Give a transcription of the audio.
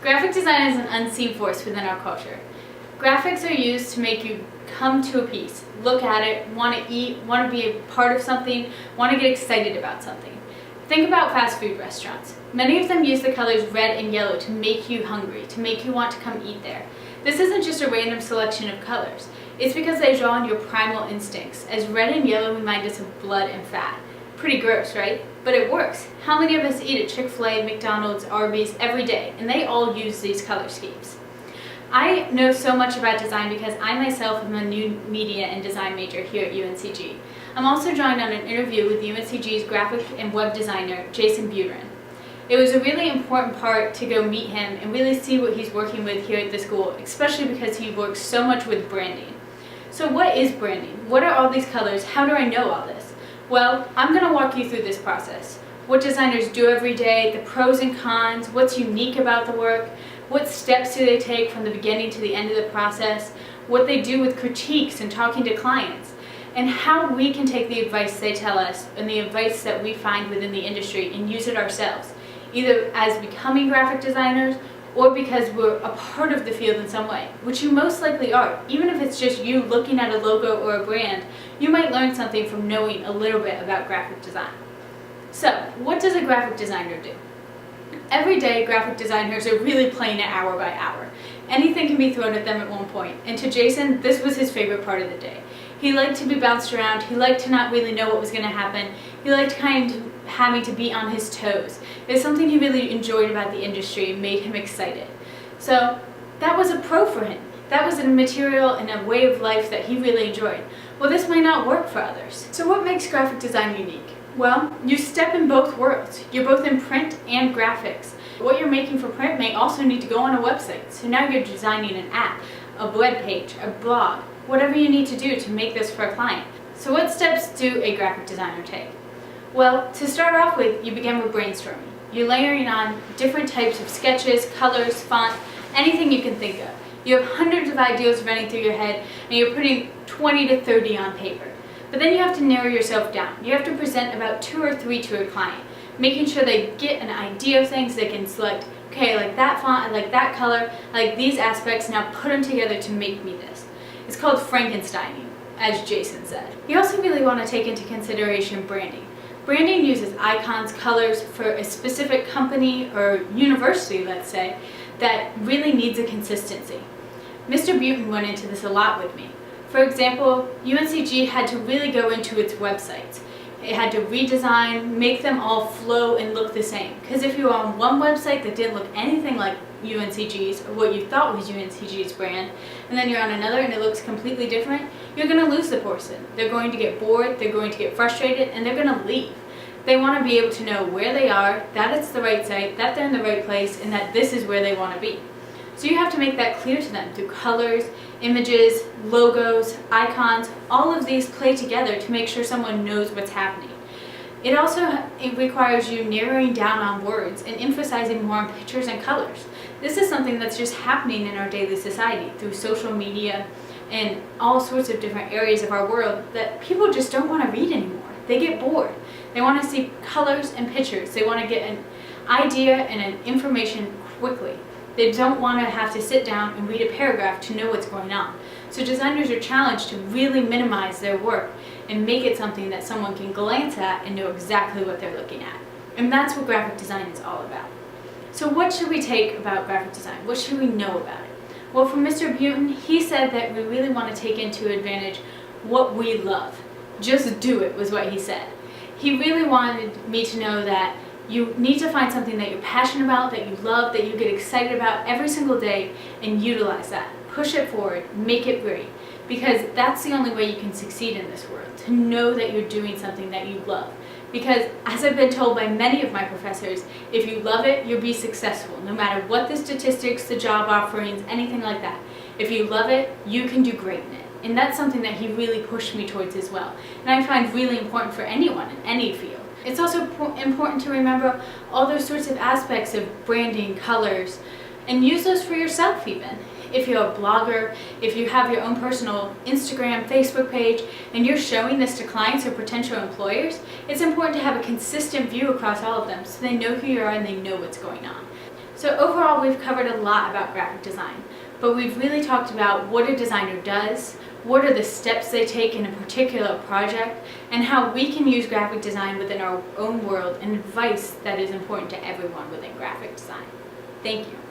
Graphic design is an unseen force within our culture. Graphics are used to make you come to a piece, look at it, want to eat, want to be a part of something, want to get excited about something. Think about fast food restaurants. Many of them use the colors red and yellow to make you hungry, to make you want to come eat there. This isn't just a random selection of colors. It's because they draw on your primal instincts, as red and yellow remind us of blood and fat. Pretty gross, right? But it works. How many of us eat at Chick-fil-A, McDonald's, Arby's every day, and they all use these color schemes. I know so much about design because I myself am a new media and design major here at UNCG. I'm also joined on an interview with UNCG's graphic and web designer, Jason Buterin. It was a really important part to go meet him and really see what he's working with here at the school, especially because he works so much with branding. So what is branding? What are all these colors? How do I know all this? Well, I'm going to walk you through this process. What designers do every day, the pros and cons, what's unique about the work, what steps do they take from the beginning to the end of the process, what they do with critiques and talking to clients, and how we can take the advice they tell us and the advice that we find within the industry and use it ourselves, either as becoming graphic designers or because we're a part of the field in some way, which you most likely are. Even if it's just you looking at a logo or a brand, you might learn something from knowing a little bit about graphic design. So, what does a graphic designer do? Every day, graphic designers are really playing it hour by hour. Anything can be thrown at them at one point, and to Jason, this was his favorite part of the day. He liked to be bounced around, he liked to not really know what was going to happen, he liked kind of having to be on his toes. It was something he really enjoyed about the industry and made him excited. So that was a pro for him. That was a material and a way of life that he really enjoyed. Well, this might not work for others. So what makes graphic design unique? Well, you step in both worlds. You're both in print and graphics. What you're making for print may also need to go on a website. So now you're designing an app, a web page, a blog, whatever you need to do to make this for a client. So what steps do a graphic designer take? Well, to start off with, you begin with brainstorming. You're layering on different types of sketches, colors, fonts, anything you can think of. You have hundreds of ideas running through your head, and you're putting 20 to 30 on paper. But then you have to narrow yourself down. You have to present about 2 or 3 to a client, making sure they get an idea of things. They can select, okay, I like that font, I like that color, I like these aspects, now put them together to make me this. It's called Frankensteining, as Jason said. You also really want to take into consideration branding. Branding uses icons, colors for a specific company or university, let's say, that really needs a consistency. Mr. Buterin went into this a lot with me. For example, UNCG had to really go into its websites. It had to redesign, make them all flow and look the same. Because if you were on one website that didn't look anything like UNCG's or what you thought was UNCG's brand, and then you're on another and it looks completely different, you're going to lose the person. They're going to get bored, they're going to get frustrated, and they're going to leave. They want to be able to know where they are, that it's the right site, that they're in the right place, and that this is where they want to be. So you have to make that clear to them through colors, images, logos, icons. All of these play together to make sure someone knows what's happening. It also requires you narrowing down on words and emphasizing more on pictures and colors. This is something that's just happening in our daily society through social media and all sorts of different areas of our world that people just don't want to read anymore. They get bored. They want to see colors and pictures. They want to get an idea and an information quickly. They don't want to have to sit down and read a paragraph to know what's going on. So designers are challenged to really minimize their work and make it something that someone can glance at and know exactly what they're looking at. And that's what graphic design is all about. So what should we take about graphic design? What should we know about it? Well, from Mr. Buterin, he said that we really want to take into advantage what we love. Just do it was what he said. He really wanted me to know that you need to find something that you're passionate about, that you love, that you get excited about every single day, and utilize that. Push it forward, make it great, because that's the only way you can succeed in this world, to know that you're doing something that you love. Because as I've been told by many of my professors, if you love it, you'll be successful, no matter what the statistics, the job offerings, anything like that. If you love it, you can do great in it. And that's something that he really pushed me towards as well, and I find really important for anyone in any field. It's also important to remember all those sorts of aspects of branding, colors, and use those for yourself even. If you're a blogger, if you have your own personal Instagram, Facebook page, and you're showing this to clients or potential employers, it's important to have a consistent view across all of them so they know who you are and they know what's going on. So So overall, we've covered a lot about graphic design, but we've really talked about what a designer does, what are the steps they take in a particular project, and how we can use graphic design within our own world and advice that is important to everyone within graphic design. Thank you.